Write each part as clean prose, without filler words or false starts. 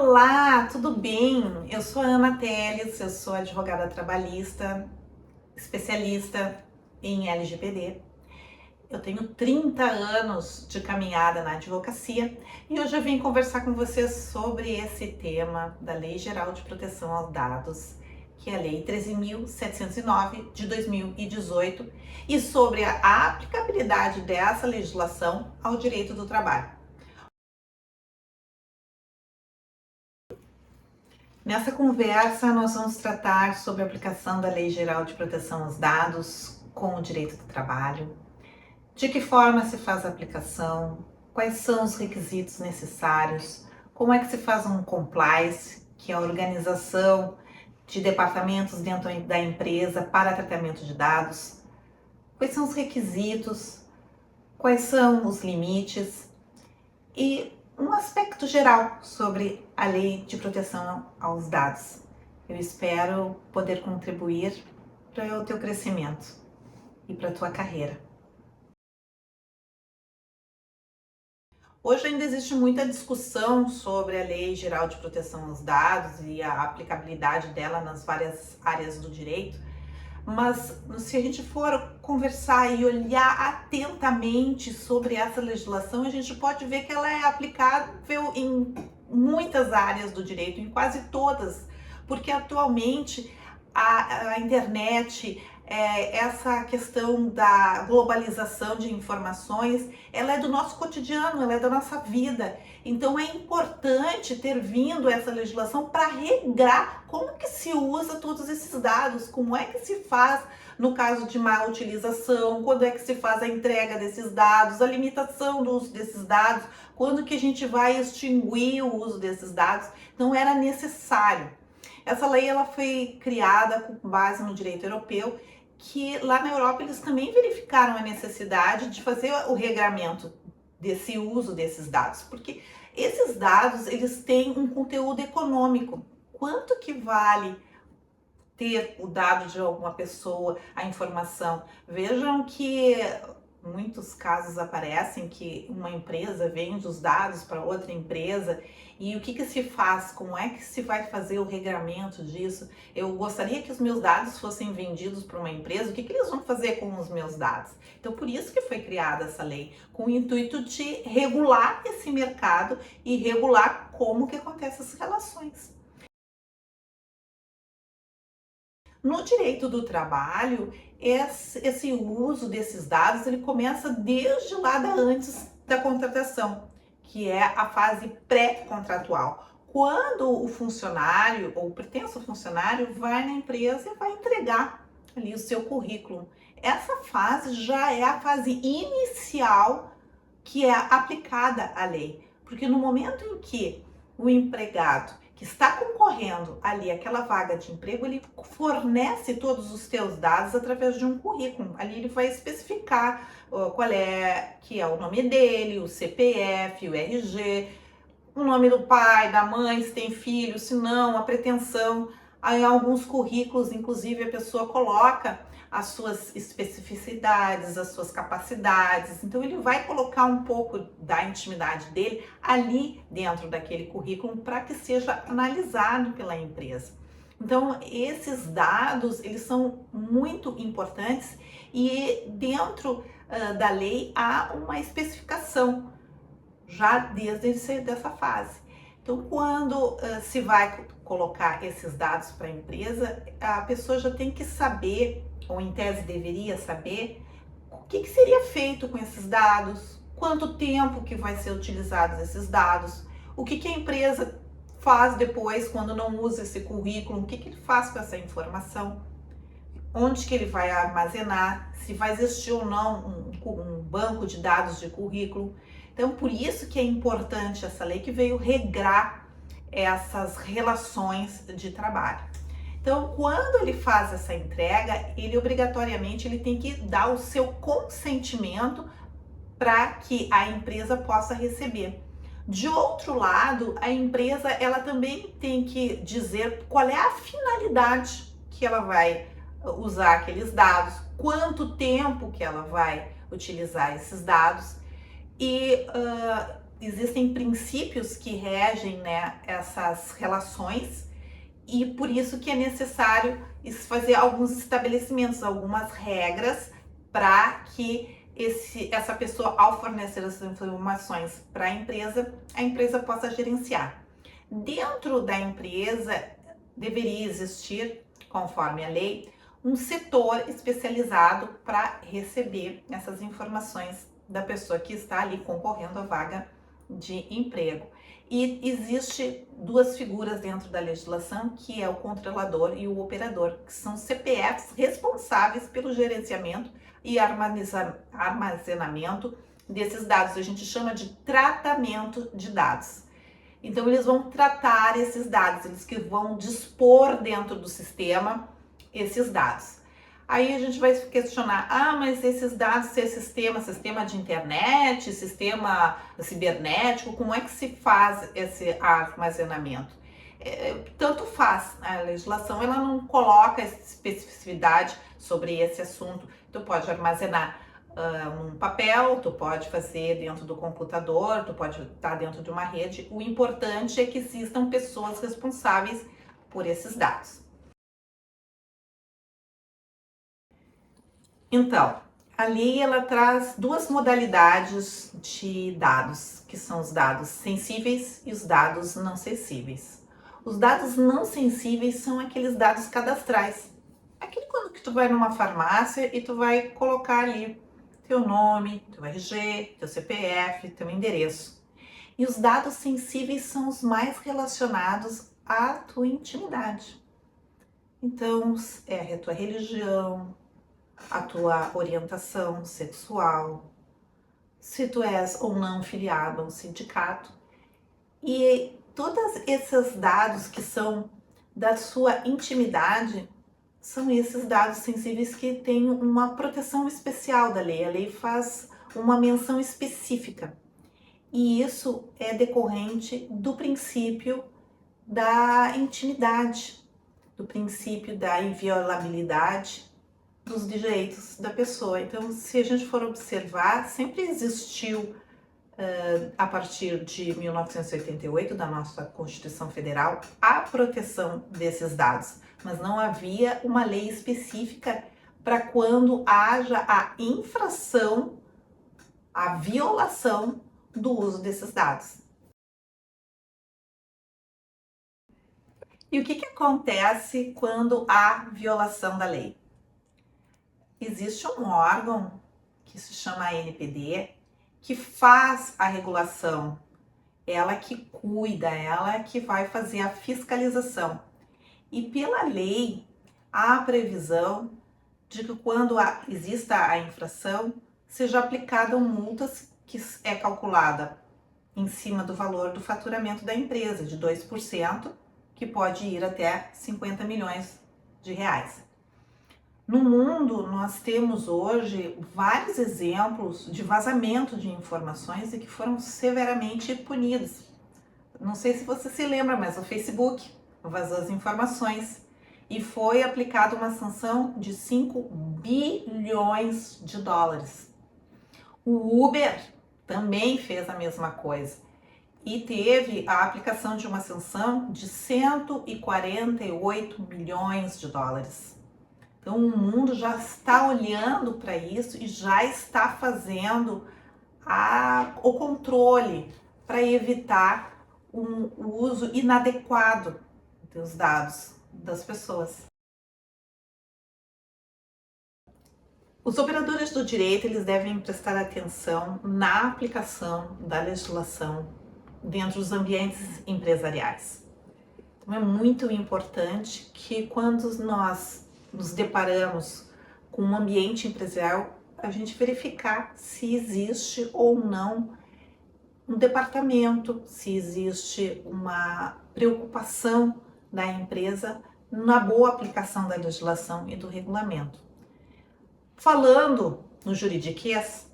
Olá, tudo bem? Eu sou a Ana Teles, eu sou advogada trabalhista, especialista em LGPD. Eu tenho 30 anos de caminhada na advocacia e hoje eu vim conversar com vocês sobre esse tema da Lei Geral de Proteção aos Dados, que é a Lei 13.709 de 2018, e sobre a aplicabilidade dessa legislação ao direito do trabalho. Nessa conversa, nós vamos tratar sobre a aplicação da Lei Geral de Proteção aos Dados com o direito do trabalho, de que forma se faz a aplicação, quais são os requisitos necessários, como é que se faz um compliance, que é a organização de departamentos dentro da empresa para tratamento de dados, quais são os requisitos, quais são os limites e um aspecto geral sobre a Lei de Proteção aos Dados. Eu espero poder contribuir para o teu crescimento e para a tua carreira. Hoje ainda existe muita discussão sobre a Lei Geral de Proteção aos Dados e a aplicabilidade dela nas várias áreas do direito, mas se a gente for conversar e olhar atentamente sobre essa legislação, a gente pode ver que ela é aplicável em muitas áreas do direito, em quase todas, porque atualmente a internet, essa questão da globalização de informações, ela é do nosso cotidiano, ela é da nossa vida. Então é importante ter vindo essa legislação para regrar como que se usa todos esses dados, como é que se faz no caso de má utilização, quando é que se faz a entrega desses dados, a limitação do uso desses dados, quando que a gente vai extinguir o uso desses dados. Então era necessário. Essa lei ela foi criada com base no direito europeu, que lá na Europa eles também verificaram a necessidade de fazer o regramento desse uso desses dados, porque esses dados eles têm um conteúdo econômico. Quanto que vale ter o dado de alguma pessoa, a informação? Vejam que muitos casos aparecem que uma empresa vende os dados para outra empresa e o que se faz? Como é que se vai fazer o regramento disso? Eu gostaria que os meus dados fossem vendidos para uma empresa, o que eles vão fazer com os meus dados? Então, por isso que foi criada essa lei, com o intuito de regular esse mercado e regular como que acontecem as relações. No direito do trabalho, esse uso desses dados ele começa desde lá antes da contratação, que é a fase pré-contratual. Quando o funcionário ou o pretenso funcionário vai na empresa e vai entregar ali o seu currículo. Essa fase já é a fase inicial que é aplicada à lei, porque no momento em que o empregado que está concorrendo ali aquela vaga de emprego, ele fornece todos os teus dados através de um currículo. Ali ele vai especificar qual é, que é o nome dele, o CPF, o RG, o nome do pai, da mãe, se tem filho, se não, a pretensão. Aí, em alguns currículos, inclusive, a pessoa coloca as suas especificidades, as suas capacidades. Então, ele vai colocar um pouco da intimidade dele ali dentro daquele currículo para que seja analisado pela empresa. Então, esses dados, eles são muito importantes e dentro da lei há uma especificação já desde dessa fase. Então, quando se vai colocar esses dados para a empresa, a pessoa já tem que saber, ou em tese deveria saber, o que seria feito com esses dados, quanto tempo que vai ser utilizados esses dados, o que a empresa faz depois quando não usa esse currículo, o que ele faz com essa informação, onde que ele vai armazenar, se vai existir ou não um banco de dados de currículo. Então, por isso que é importante essa lei que veio regrar essas relações de trabalho. Então, quando ele faz essa entrega, ele obrigatoriamente ele tem que dar o seu consentimento para que a empresa possa receber. De outro lado, a empresa ela também tem que dizer qual é a finalidade que ela vai usar aqueles dados, quanto tempo que ela vai utilizar esses dados e existem princípios que regem, né, essas relações, e por isso que é necessário fazer alguns estabelecimentos, algumas regras para que essa pessoa, ao fornecer as informações para a empresa possa gerenciar. Dentro da empresa, deveria existir, conforme a lei, um setor especializado para receber essas informações da pessoa que está ali concorrendo à vaga de emprego. E existe duas figuras dentro da legislação, que é o controlador e o operador, que são CPFs responsáveis pelo gerenciamento e armazenamento desses dados. A gente chama de tratamento de dados. Então, eles vão tratar esses dados, eles que vão dispor dentro do sistema esses dados. Aí a gente vai questionar, mas esses dados, se é sistema de internet, sistema cibernético, como é que se faz esse armazenamento? Tanto faz, a legislação ela não coloca especificidade sobre esse assunto. Tu pode armazenar um papel, tu pode fazer dentro do computador, tu pode estar dentro de uma rede. O importante é que existam pessoas responsáveis por esses dados. Então, a lei ela traz duas modalidades de dados, que são os dados sensíveis e os dados não sensíveis. Os dados não sensíveis são aqueles dados cadastrais. Aquele quando que tu vai numa farmácia e tu vai colocar ali teu nome, teu RG, teu CPF, teu endereço. E os dados sensíveis são os mais relacionados à tua intimidade. Então, é a tua religião, a tua orientação sexual, se tu és ou não filiado a um sindicato. E todos esses dados que são da sua intimidade são esses dados sensíveis que têm uma proteção especial da lei. A lei faz uma menção específica. E isso é decorrente do princípio da intimidade, do princípio da inviolabilidade dos direitos da pessoa. Então, se a gente for observar, sempre existiu, a partir de 1988, da nossa Constituição Federal, a proteção desses dados, mas não havia uma lei específica para quando haja a infração, a violação do uso desses dados. E o que acontece quando há violação da lei? Existe um órgão que se chama ANPD, que faz a regulação, ela que cuida, ela que vai fazer a fiscalização. E pela lei, há a previsão de que quando exista a infração, seja aplicada multas que é calculada em cima do valor do faturamento da empresa, de 2%, que pode ir até 50 milhões de reais. No mundo, nós temos hoje vários exemplos de vazamento de informações e que foram severamente punidos. Não sei se você se lembra, mas o Facebook vazou as informações e foi aplicada uma sanção de 5 bilhões de dólares. O Uber também fez a mesma coisa e teve a aplicação de uma sanção de 148 milhões de dólares. Então, o mundo já está olhando para isso e já está fazendo o controle para evitar o uso inadequado dos dados das pessoas. Os operadores do direito eles devem prestar atenção na aplicação da legislação dentro dos ambientes empresariais. Então, é muito importante que quando nós nos deparamos com um ambiente empresarial, a gente verificar se existe ou não um departamento, se existe uma preocupação da empresa na boa aplicação da legislação e do regulamento. Falando no juridiquês,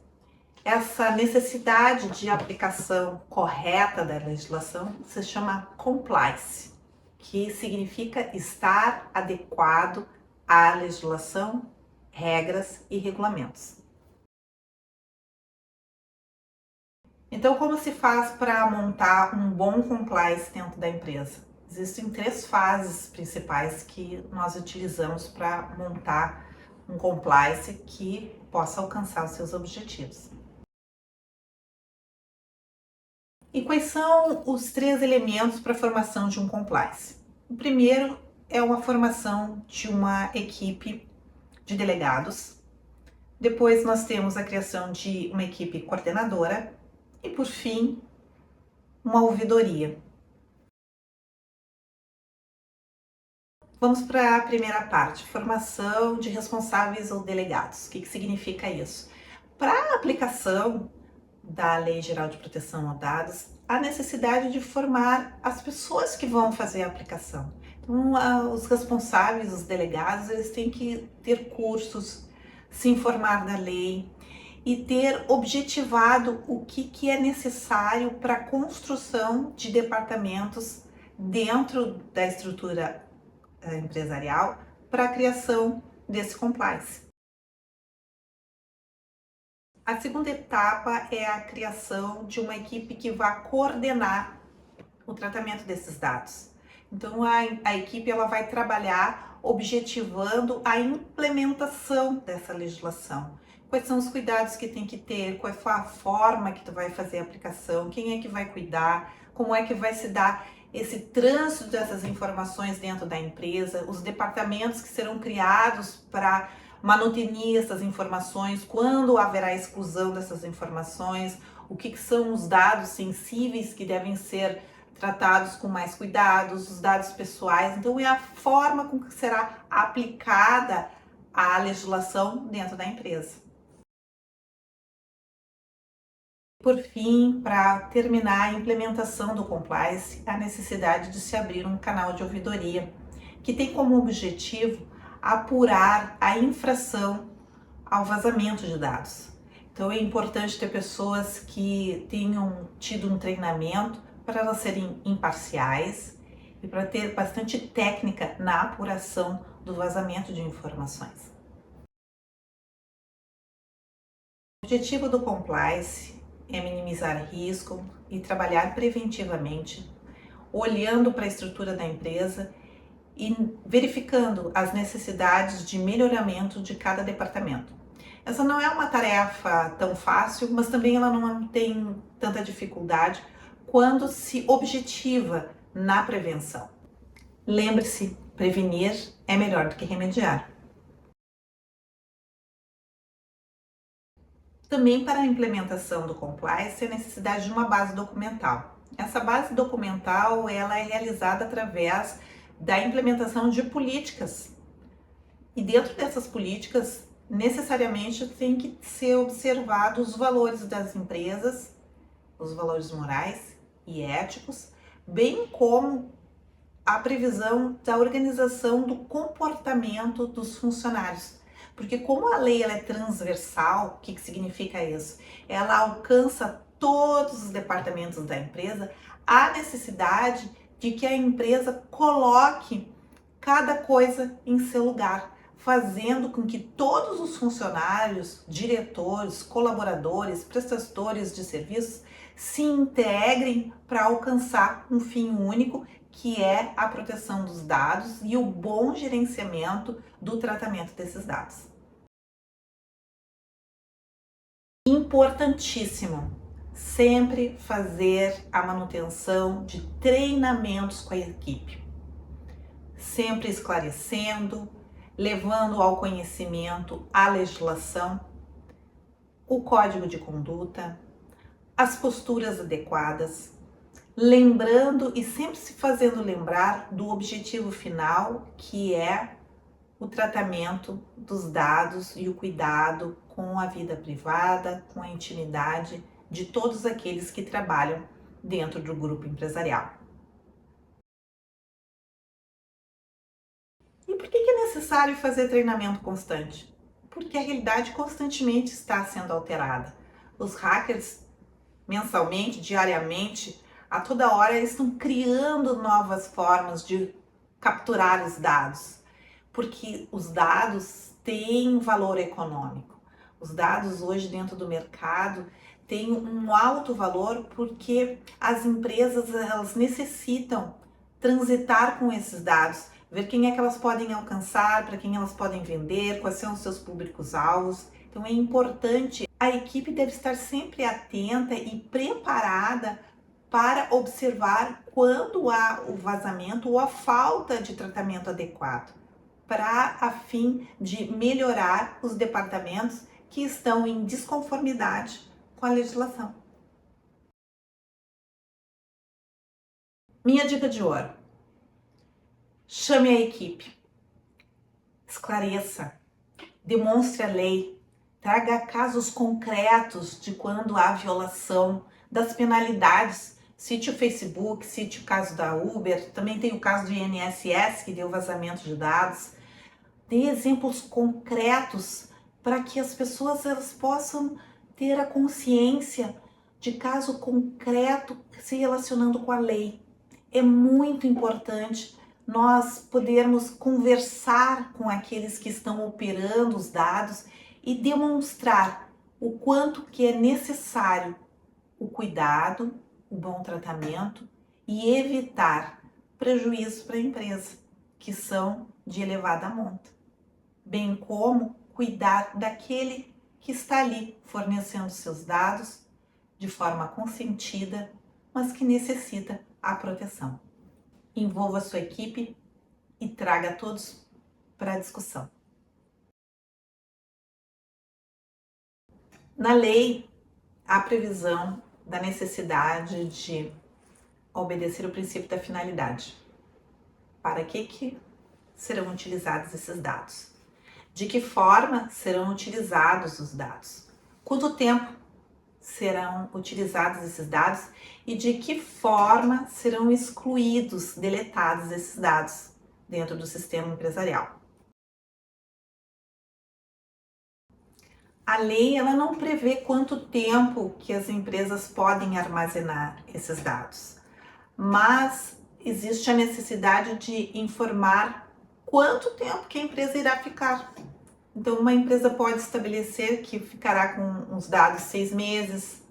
essa necessidade de aplicação correta da legislação se chama compliance, que significa estar adequado à legislação, regras e regulamentos. Então, como se faz para montar um bom compliance dentro da empresa? Existem 3 fases principais que nós utilizamos para montar um compliance que possa alcançar os seus objetivos. E quais são os 3 elementos para a formação de um compliance? O primeiro é uma formação de uma equipe de delegados. Depois nós temos a criação de uma equipe coordenadora e, por fim, uma ouvidoria. Vamos para a primeira parte, formação de responsáveis ou delegados. O que significa isso? Para a aplicação da Lei Geral de Proteção a Dados, há necessidade de formar as pessoas que vão fazer a aplicação. Então, os responsáveis, os delegados, eles têm que ter cursos, se informar da lei e ter objetivado o que é necessário para a construção de departamentos dentro da estrutura empresarial para a criação desse compliance. A segunda etapa é a criação de uma equipe que vá coordenar o tratamento desses dados. Então, a equipe ela vai trabalhar objetivando a implementação dessa legislação. Quais são os cuidados que tem que ter, qual é a forma que tu vai fazer a aplicação, quem é que vai cuidar, como é que vai se dar esse trânsito dessas informações dentro da empresa, os departamentos que serão criados para manutenir essas informações, quando haverá exclusão dessas informações, o que são os dados sensíveis que devem ser tratados com mais cuidados, os dados pessoais. Então, é a forma com que será aplicada a legislação dentro da empresa. Por fim, para terminar a implementação do compliance, há necessidade de se abrir um canal de ouvidoria, que tem como objetivo apurar a infração ao vazamento de dados. Então é importante ter pessoas que tenham tido um treinamento para elas serem imparciais e para ter bastante técnica na apuração do vazamento de informações. O objetivo do compliance é minimizar risco e trabalhar preventivamente, olhando para a estrutura da empresa e verificando as necessidades de melhoramento de cada departamento. Essa não é uma tarefa tão fácil, mas também ela não tem tanta dificuldade quando se objetiva na prevenção. Lembre-se, prevenir é melhor do que remediar. Também para a implementação do compliance, há necessidade de uma base documental. Essa base documental ela é realizada através da implementação de políticas. E dentro dessas políticas, necessariamente tem que ser observados os valores das empresas, os valores morais e éticos, bem como a previsão da organização do comportamento dos funcionários. Porque como a lei ela é transversal, o que significa isso? Ela alcança todos os departamentos da empresa, há necessidade de que a empresa coloque cada coisa em seu lugar, fazendo com que todos os funcionários, diretores, colaboradores, prestadores de serviços se integrem para alcançar um fim único, que é a proteção dos dados e o bom gerenciamento do tratamento desses dados. Importantíssimo, sempre fazer a manutenção de treinamentos com a equipe, sempre esclarecendo, levando ao conhecimento a legislação, o código de conduta, as posturas adequadas, lembrando e sempre se fazendo lembrar do objetivo final, que é o tratamento dos dados e o cuidado com a vida privada, com a intimidade de todos aqueles que trabalham dentro do grupo empresarial. E por que é necessário fazer treinamento constante? Porque a realidade constantemente está sendo alterada. Os hackers, mensalmente, diariamente, a toda hora eles estão criando novas formas de capturar os dados, porque os dados têm valor econômico. Os dados hoje dentro do mercado tem um alto valor porque as empresas elas necessitam transitar com esses dados, ver quem é que elas podem alcançar, para quem elas podem vender, quais são os seus públicos-alvos. Então é importante, a equipe deve estar sempre atenta e preparada para observar quando há o vazamento ou a falta de tratamento adequado, para a fim de melhorar os departamentos que estão em desconformidade com a legislação. Minha dica de ouro: chame a equipe, esclareça, demonstre a lei, traga casos concretos de quando há violação, das penalidades. Cite o Facebook, cite o caso da Uber, também tem o caso do INSS que deu vazamento de dados. Dê exemplos concretos para que as pessoas elas possam ter a consciência de caso concreto se relacionando com a lei. É muito importante nós podermos conversar com aqueles que estão operando os dados e demonstrar o quanto que é necessário o cuidado, o bom tratamento e evitar prejuízos para a empresa, que são de elevada monta, bem como cuidar daquele que está ali fornecendo seus dados de forma consentida, mas que necessita a proteção. Envolva a sua equipe e traga todos para a discussão. Na lei, há previsão da necessidade de obedecer o princípio da finalidade. Para que serão utilizados esses dados? De que forma serão utilizados os dados? Quanto tempo serão utilizados esses dados e de que forma serão excluídos, deletados esses dados dentro do sistema empresarial? A lei ela não prevê quanto tempo que as empresas podem armazenar esses dados, mas existe a necessidade de informar quanto tempo que a empresa irá ficar. Então, uma empresa pode estabelecer que ficará com os dados 6 meses,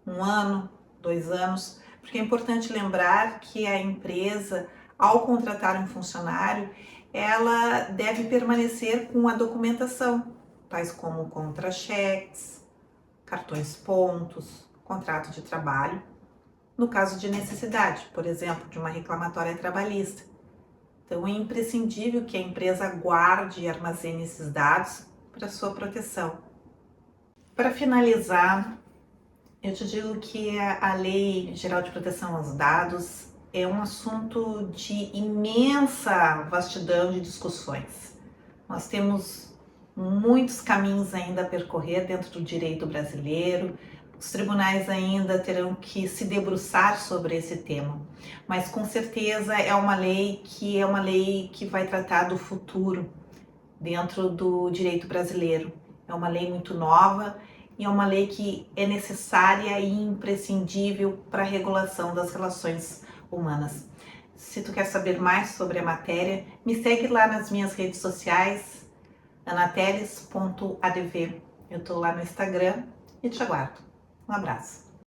1 ano, 2 anos, porque é importante lembrar que a empresa, ao contratar um funcionário, ela deve permanecer com a documentação, tais como contra-cheques, cartões pontos, contrato de trabalho, no caso de necessidade, por exemplo, de uma reclamatória trabalhista. Então, é imprescindível que a empresa guarde e armazene esses dados para sua proteção. Para finalizar, eu te digo que a Lei Geral de Proteção aos Dados é um assunto de imensa vastidão de discussões. Nós temos muitos caminhos ainda a percorrer dentro do direito brasileiro. Os tribunais ainda terão que se debruçar sobre esse tema, mas com certeza é uma lei que vai tratar do futuro dentro do direito brasileiro. É uma lei muito nova e é uma lei que é necessária e imprescindível para a regulação das relações humanas. Se tu quer saber mais sobre a matéria, me segue lá nas minhas redes sociais, anateles.adv. Eu estou lá no Instagram e te aguardo. Um abraço.